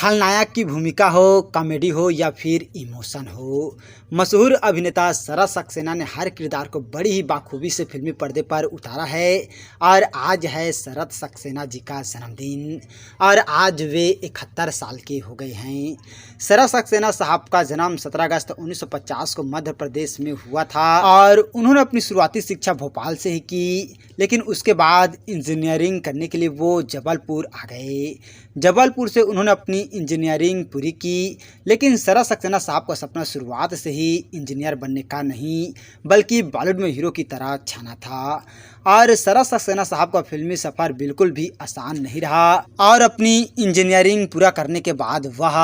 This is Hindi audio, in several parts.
खलनायक की भूमिका हो, कॉमेडी हो या फिर इमोशन हो, मशहूर अभिनेता शरत सक्सेना ने हर किरदार को बड़ी ही बाखूबी से फिल्मी पर्दे पर उतारा है। और आज है शरत सक्सेना जी का जन्मदिन और आज वे 71 साल के हो गए हैं। शरत सक्सेना साहब का जन्म 17 अगस्त 1950 को मध्य प्रदेश में हुआ था और उन्होंने अपनी शुरुआती शिक्षा भोपाल से ही की, लेकिन उसके बाद इंजीनियरिंग करने के लिए वो जबलपुर आ गए। जबलपुर से उन्होंने अपनी इंजीनियरिंग पूरी की, लेकिन शरत सक्सेना साहब का सपना शुरुआत से ही इंजीनियर बनने का नहीं बल्कि बॉलीवुड में हीरो की तरह छाना था। और शरत सक्सेना साहब का फिल्मी सफ़र बिल्कुल भी आसान नहीं रहा और अपनी इंजीनियरिंग पूरा करने के बाद वह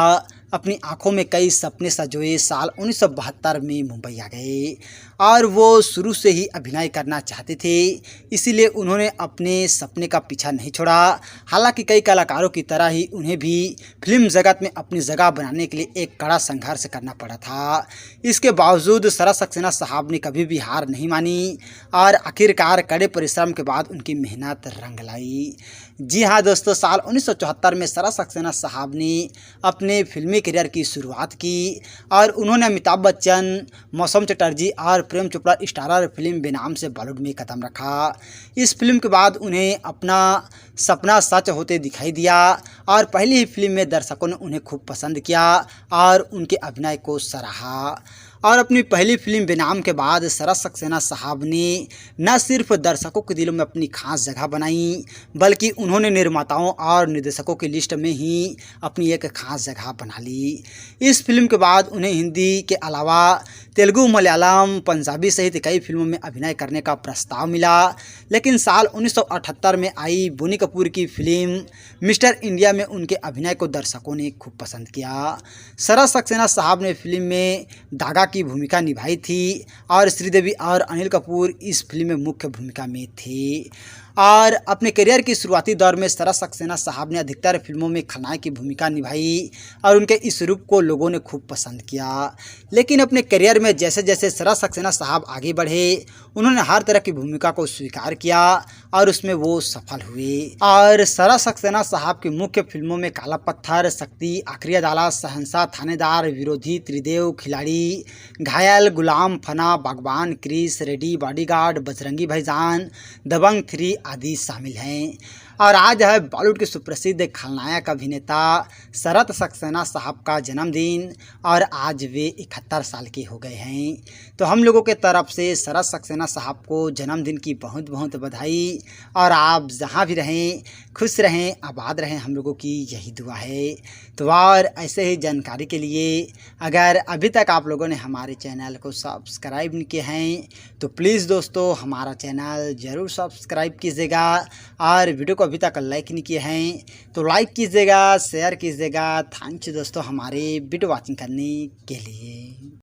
अपनी आंखों में कई सपने सजोए साल 1972 में मुंबई आ गए और वो शुरू से ही अभिनय करना चाहते थे, इसीलिए उन्होंने अपने सपने का पीछा नहीं छोड़ा। हालांकि कई कलाकारों की तरह ही उन्हें भी फिल्म जगत में अपनी जगह बनाने के लिए एक कड़ा संघर्ष करना पड़ा था। इसके बावजूद शरत सक्सेना साहब ने कभी भी हार नहीं मानी और आखिरकार कड़े परिश्रम के बाद उनकी मेहनत रंग लाई। जी हाँ दोस्तों, साल 1974 में शरत सक्सेना साहब ने अपने फिल्मी करियर की शुरुआत की और उन्होंने अमिताभ बच्चन, मौसम चटर्जी और प्रेम चोपड़ा स्टारर फिल्म बेनाम से बॉलीवुड में कदम रखा। इस फिल्म के बाद उन्हें अपना सपना सच होते दिखाई दिया और पहली ही फिल्म में दर्शकों ने उन्हें खूब पसंद किया और उनके अभिनय को सराहा। और अपनी पहली फिल्म बेनाम के बाद शरत सक्सेना साहब ने न सिर्फ दर्शकों के दिलों में अपनी खास जगह बनाई बल्कि उन्होंने निर्माताओं और निर्देशकों की लिस्ट में ही अपनी एक खास जगह बना ली। इस फिल्म के बाद उन्हें हिंदी के अलावा तेलुगु, मलयालम, पंजाबी सहित कई फिल्मों में अभिनय करने का प्रस्ताव मिला, लेकिन साल 1978 में आई बोनी कपूर की फिल्म मिस्टर इंडिया में उनके अभिनय को दर्शकों ने खूब पसंद किया। शरत सक्सेना साहब ने फिल्म में दागा की भूमिका निभाई थी और श्रीदेवी और अनिल कपूर इस फिल्म में मुख्य भूमिका में थे। और अपने करियर की शुरुआती दौर में शरत सक्सेना साहब ने अधिकतर फिल्मों में खलनायक की भूमिका निभाई और उनके इस रूप को लोगों ने खूब पसंद किया। लेकिन अपने करियर में जैसे जैसे शरत सक्सेना साहब आगे बढ़े, उन्होंने हर तरह की भूमिका को स्वीकार किया और उसमें वो सफल हुए। और शरत सक्सेना साहब की मुख्य फिल्मों में काला पत्थर, शक्ति, आखिरी अदालत, शहंशाह, थानेदार, विरोधी, त्रिदेव, खिलाड़ी, घायल, गुलाम, फना, बागबान, क्रिस, रेडी, बॉडीगार्ड, बजरंगी भाईजान, दबंग 3 आदि शामिल हैं। और आज है बॉलीवुड के सुप्रसिद्ध खलनायक अभिनेता शरत सक्सेना साहब का जन्मदिन और आज वे 71 साल के हो गए हैं। तो हम लोगों के तरफ से शरत सक्सेना साहब को जन्मदिन की बहुत बहुत बधाई और आप जहां भी रहें खुश रहें, आबाद रहें, हम लोगों की यही दुआ है। तो और ऐसे ही जानकारी के लिए अगर अभी तक आप लोगों ने हमारे चैनल को सब्सक्राइब नहीं किए हैं तो प्लीज़ दोस्तों हमारा चैनल ज़रूर सब्सक्राइब कीजिएगा और वीडियो को अभी तक लाइक नहीं किए हैं तो लाइक कीजिएगा, शेयर कीजिएगा। थैंक यू दोस्तों हमारे वीडियो वॉचिंग करने के लिए।